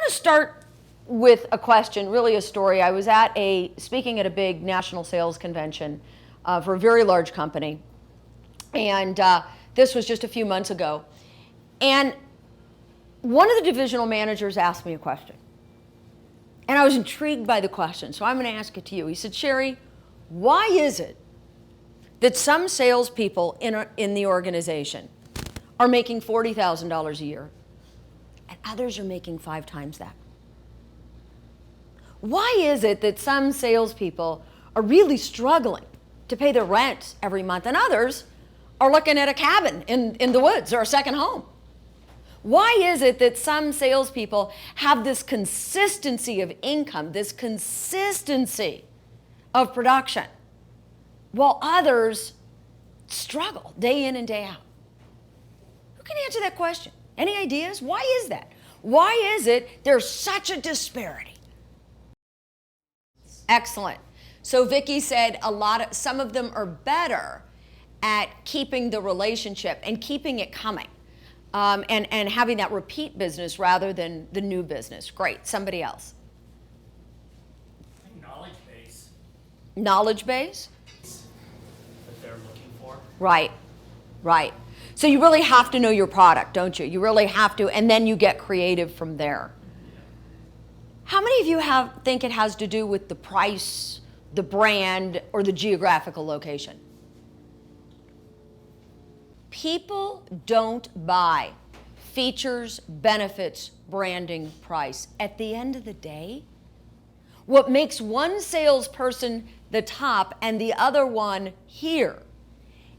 want to start with a question, really a story. I was speaking at a big national sales convention for a very large company, and this was just a few months ago. And one of the divisional managers asked me a question, and I was intrigued by the question, so I'm going to ask it to you. He said, Shari, why is it that some salespeople in the organization are making $40,000 a year, and others are making 5 times that? Why is it that some salespeople are really struggling to pay their rent every month, and others are looking at a cabin in the woods or a second home? Why is it that some salespeople have this consistency of income, this consistency of production, while others struggle day in and day out? Who can answer that question? Any ideas? Why is that? Why is it there's such a disparity? Excellent. So Vicki said some of them are better at keeping the relationship and keeping it coming, and having that repeat business rather than the new business. Great. Somebody else. I think knowledge base. Knowledge base? That they're looking for. Right. Right. So you really have to know your product, don't you? You really have to, and then you get creative from there. How many of you think it has to do with the price, the brand, or the geographical location? People don't buy features, benefits, branding, price. At the end of the day, what makes one salesperson the top and the other one here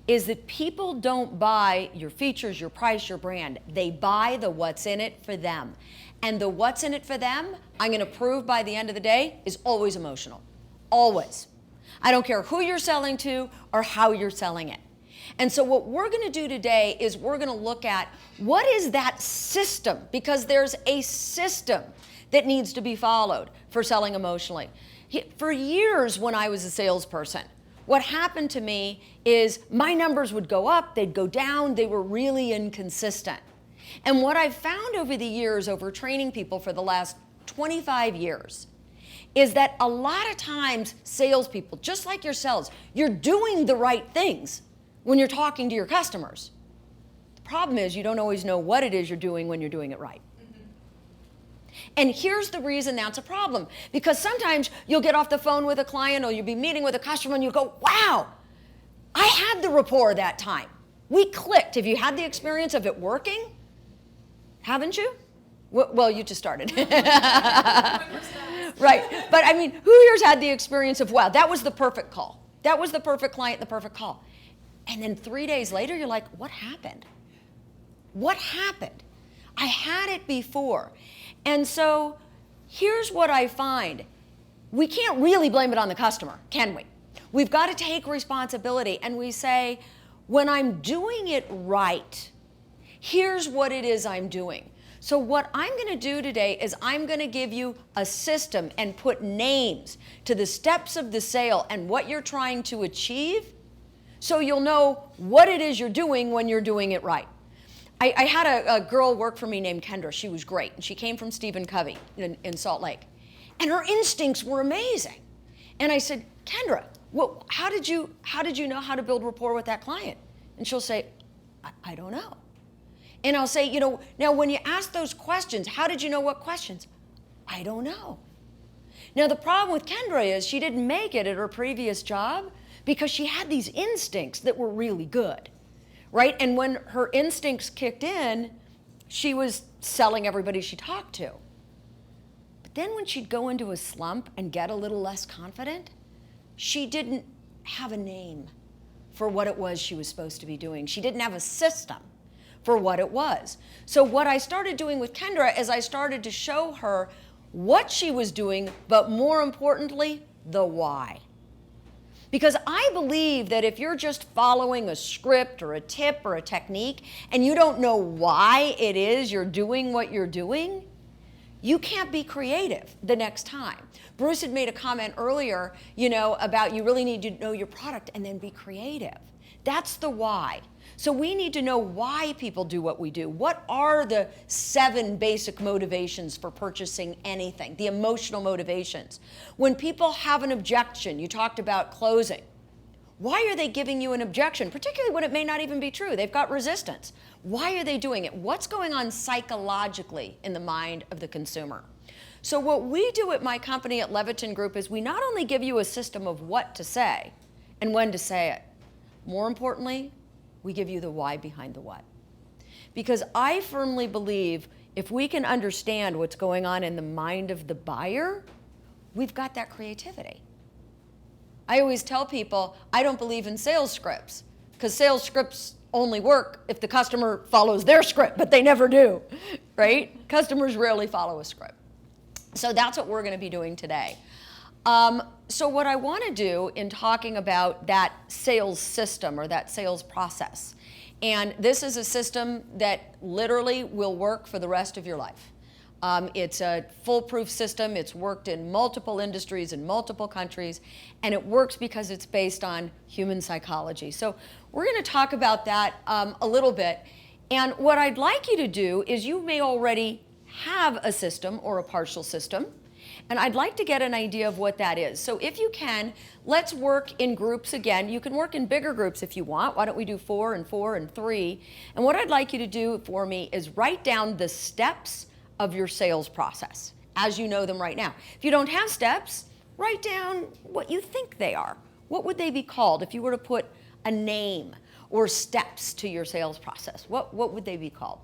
is that people don't buy your features, your price, your brand. They buy the what's in it for them. And the what's in it for them, I'm going to prove by the end of the day, is always emotional. Always. I don't care who you're selling to or how you're selling it. And so what we're going to do today is we're going to look at what is that system, because there's a system that needs to be followed for selling emotionally. For years when I was a salesperson, what happened to me is my numbers would go up, they'd go down, they were really inconsistent. And what I've found over the years, over training people for the last 25 years, is that a lot of times salespeople, just like yourselves, you're doing the right things when you're talking to your customers. The problem is you don't always know what it is you're doing when you're doing it right. And here's the reason that's a problem. Because sometimes you'll get off the phone with a client or you'll be meeting with a customer and you go, wow, I had the rapport that time. We clicked. Have you had the experience of it working? Haven't you? Well, you just started. Right. But I mean, who here's had the experience of, wow, that was the perfect call. That was the perfect client, the perfect call. And then 3 days later, you're like, what happened? What happened? I had it before. And so here's what I find. We can't really blame it on the customer, can we? We've got to take responsibility and we say, when I'm doing it right, here's what it is I'm doing. So what I'm going to do today is I'm going to give you a system and put names to the steps of the sale and what you're trying to achieve, so you'll know what it is you're doing when you're doing it right. I had a girl work for me named Kendra. She was great. And she came from Stephen Covey in Salt Lake. And her instincts were amazing. And I said, Kendra, how did you know how to build rapport with that client? And she'll say, I don't know. And I'll say, now when you ask those questions, how did you know what questions? I don't know. Now the problem with Kendra is she didn't make it at her previous job because she had these instincts that were really good, right? And when her instincts kicked in, she was selling everybody she talked to. But then when she'd go into a slump and get a little less confident, she didn't have a name for what it was she was supposed to be doing. She didn't have a system for what it was. So what I started doing with Kendra is I started to show her what she was doing, but more importantly, the why. Because I believe that if you're just following a script or a tip or a technique and you don't know why it is you're doing what you're doing, you can't be creative the next time. Bruce had made a comment earlier, about you really need to know your product and then be creative. That's the why. So we need to know why people do what we do. What are the 7 basic motivations for purchasing anything, the emotional motivations? When people have an objection, you talked about closing. Why are they giving you an objection, particularly when it may not even be true? They've got resistance. Why are they doing it? What's going on psychologically in the mind of the consumer? So what we do at my company at Levitin Group is we not only give you a system of what to say and when to say it, more importantly, we give you the why behind the what. Because I firmly believe if we can understand what's going on in the mind of the buyer, we've got that creativity. I always tell people I don't believe in sales scripts because sales scripts only work if the customer follows their script, but they never do, right? Customers rarely follow a script. So that's what we're going to be doing today. So what I want to do in talking about that sales system or that sales process, and this is a system that literally will work for the rest of your life. It's a foolproof system. It's worked in multiple industries in multiple countries, and it works because it's based on human psychology. So we're going to talk about that a little bit. And what I'd like you to do is you may already have a system or a partial system, and I'd like to get an idea of what that is. So if you can, let's work in groups again. You can work in bigger groups if you want. Why don't we do 4 and 4 and 3? And what I'd like you to do for me is write down the steps of your sales process as you know them right now. If you don't have steps, write down what you think they are. What would they be called if you were to put a name or steps to your sales process? What would they be called?